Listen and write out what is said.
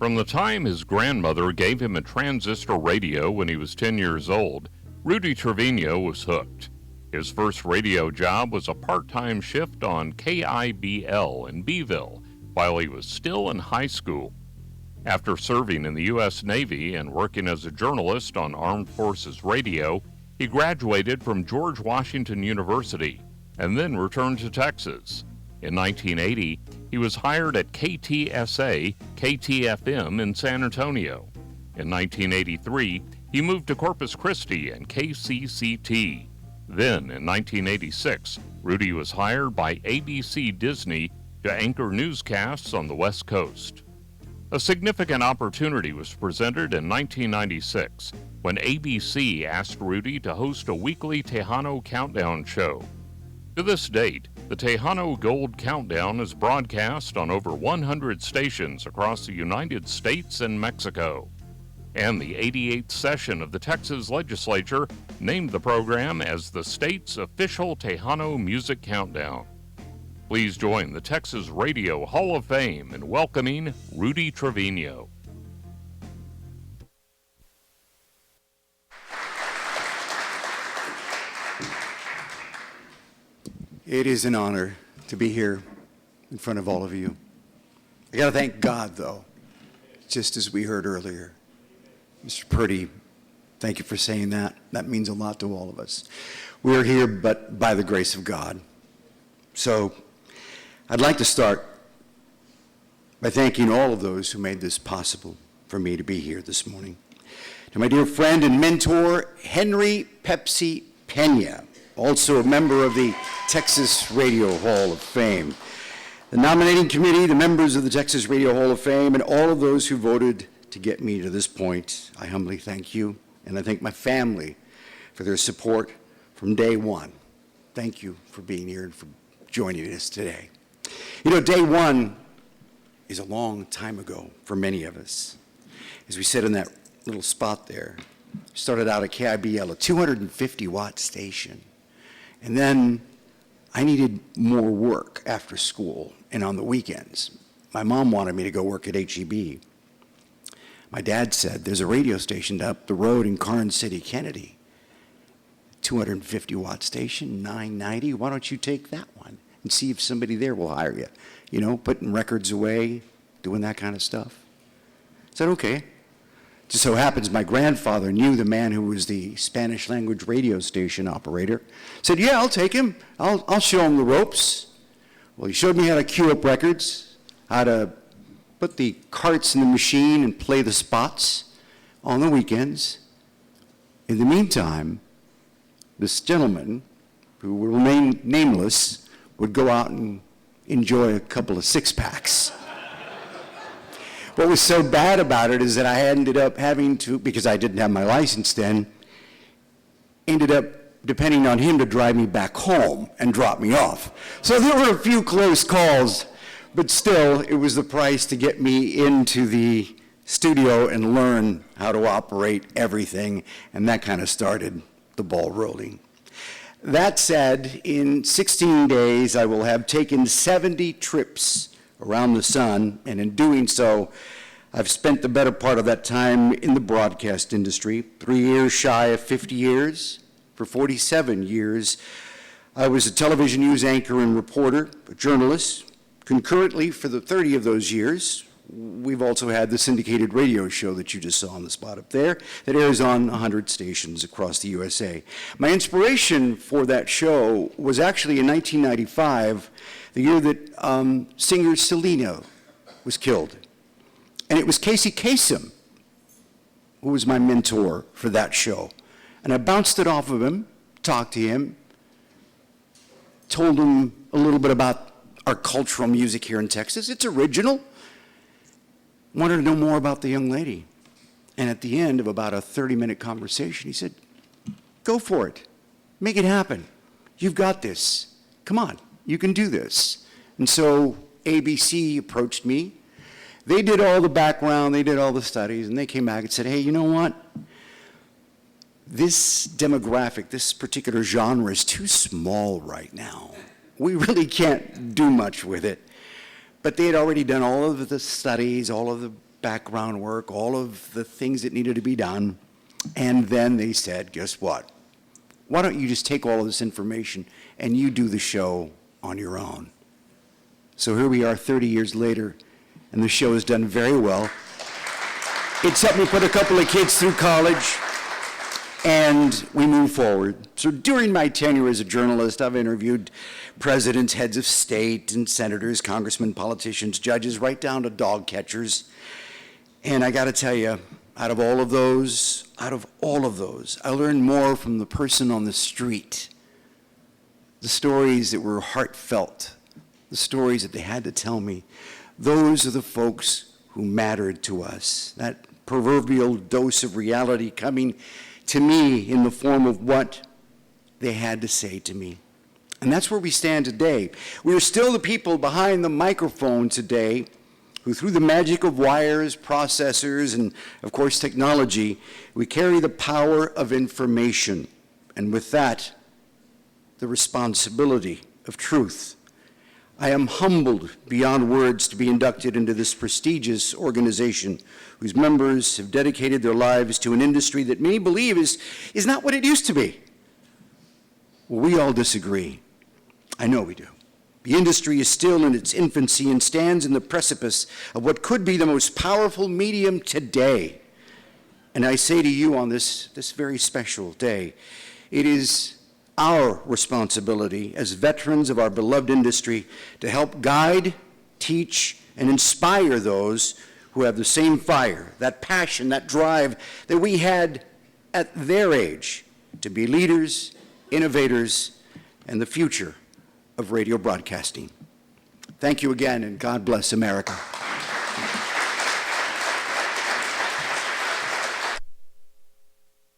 From the time his grandmother gave him a transistor radio when he was 10 years old, Rudy Trevino was hooked. His first radio job was a part-time shift on KIBL in Beeville while he was still in high school. After serving in the U.S. Navy and working as a journalist on Armed Forces Radio, he graduated from George Washington University and then returned to Texas. In 1980, he was hired at KTSA, KTFM in San Antonio. In 1983, he moved to Corpus Christi and KCCT. Then, in 1986, Rudy was hired by ABC Disney to anchor newscasts on the West Coast. A significant opportunity was presented in 1996 when ABC asked Rudy to host a weekly Tejano countdown show. To this date, the Tejano Gold Countdown is broadcast on over 100 stations across the United States and Mexico. And the 88th session of the Texas Legislature named the program as the state's official Tejano Music Countdown. Please join the Texas Radio Hall of Fame in welcoming Rudy Trevino. It is an honor to be here in front of all of you. I got to thank God, though, just as we heard earlier. Mr. Purdy, thank you for saying that. That means a lot to all of us. We are here but by the grace of God. So I'd like to start by thanking all of those who made this possible for me to be here this morning. To my dear friend and mentor, Henry Pepsi Pena, also a member of the Texas Radio Hall of Fame, the nominating committee, the members of the Texas Radio Hall of Fame, and all of those who voted to get me to this point. I humbly thank you, and I thank my family for their support from day one. Thank you for being here and for joining us today. You know, day one is a long time ago for many of us. As we said in that little spot there, started out at KIBL, a 250-watt station. And then I needed more work after school and on the weekends. My mom wanted me to go work at HEB. My dad said, there's a radio station up the road in Karnes City, Kennedy. 250-watt station, $9.90. Why don't you take that one and see if somebody there will hire you? You know, putting records away, doing that kind of stuff. I said, okay. Just so happens my grandfather knew the man who was the Spanish language radio station operator. Said, yeah, I'll take him. I'll show him the ropes. Well, he showed me how to cue up records, how to put the carts in the machine and play the spots on the weekends. In the meantime, this gentleman, who will remain nameless, would go out and enjoy a couple of six-packs. What was so bad about it is that I ended up having to, because I didn't have my license then, ended up depending on him to drive me back home and drop me off. So there were a few close calls, but still, it was the price to get me into the studio and learn how to operate everything, and that kind of started the ball rolling. That said, in 16 days, I will have taken 70 trips around the sun, and in doing so, I've spent the better part of that time in the broadcast industry, 3 years shy of 50 years. For 47 years, I was a television news anchor and reporter, a journalist. Concurrently, for the 30 of those years, we've also had the syndicated radio show that you just saw on the spot up there that airs on 100 stations across the USA. My inspiration for that show was actually in 1995, the year that singer Selena was killed. And it was Casey Kasem who was my mentor for that show. And I bounced it off of him, talked to him, told him a little bit about our cultural music here in Texas. It's original. Wanted to know more about the young lady. And at the end of about a 30-minute conversation, he said, go for it. Make it happen. You've got this. Come on. You can do this. And so ABC approached me. They did all the background, they did all the studies, and they came back and said, hey, you know what? This demographic, this particular genre is too small right now. We really can't do much with it. But they had already done all of the studies, all of the background work, all of the things that needed to be done. And then they said, guess what? Why don't you just take all of this information and you do the show on your own? So here we are 30 years later, and the show has done very well. It's helped me put a couple of kids through college, and we move forward. So during my tenure as a journalist, I've interviewed presidents, heads of state, and senators, congressmen, politicians, judges, right down to dog catchers. And I got to tell you, out of all of those, I learned more from the person on the street. The stories that were heartfelt, the stories that they had to tell me. Those are the folks who mattered to us. That proverbial dose of reality coming to me in the form of what they had to say to me. And that's where we stand today. We are still the people behind the microphone today who, through the magic of wires, processors, and of course technology, we carry the power of information. And with that, the responsibility of truth. I am humbled beyond words to be inducted into this prestigious organization whose members have dedicated their lives to an industry that many believe is not what it used to be. Well, we all disagree. I know we do. The industry is still in its infancy and stands in the precipice of what could be the most powerful medium today. And I say to you on this very special day, it is our responsibility as veterans of our beloved industry to help guide, teach, and inspire those who have the same fire, that passion, that drive that we had at their age to be leaders, innovators, and the future of radio broadcasting. Thank you again, and God bless America.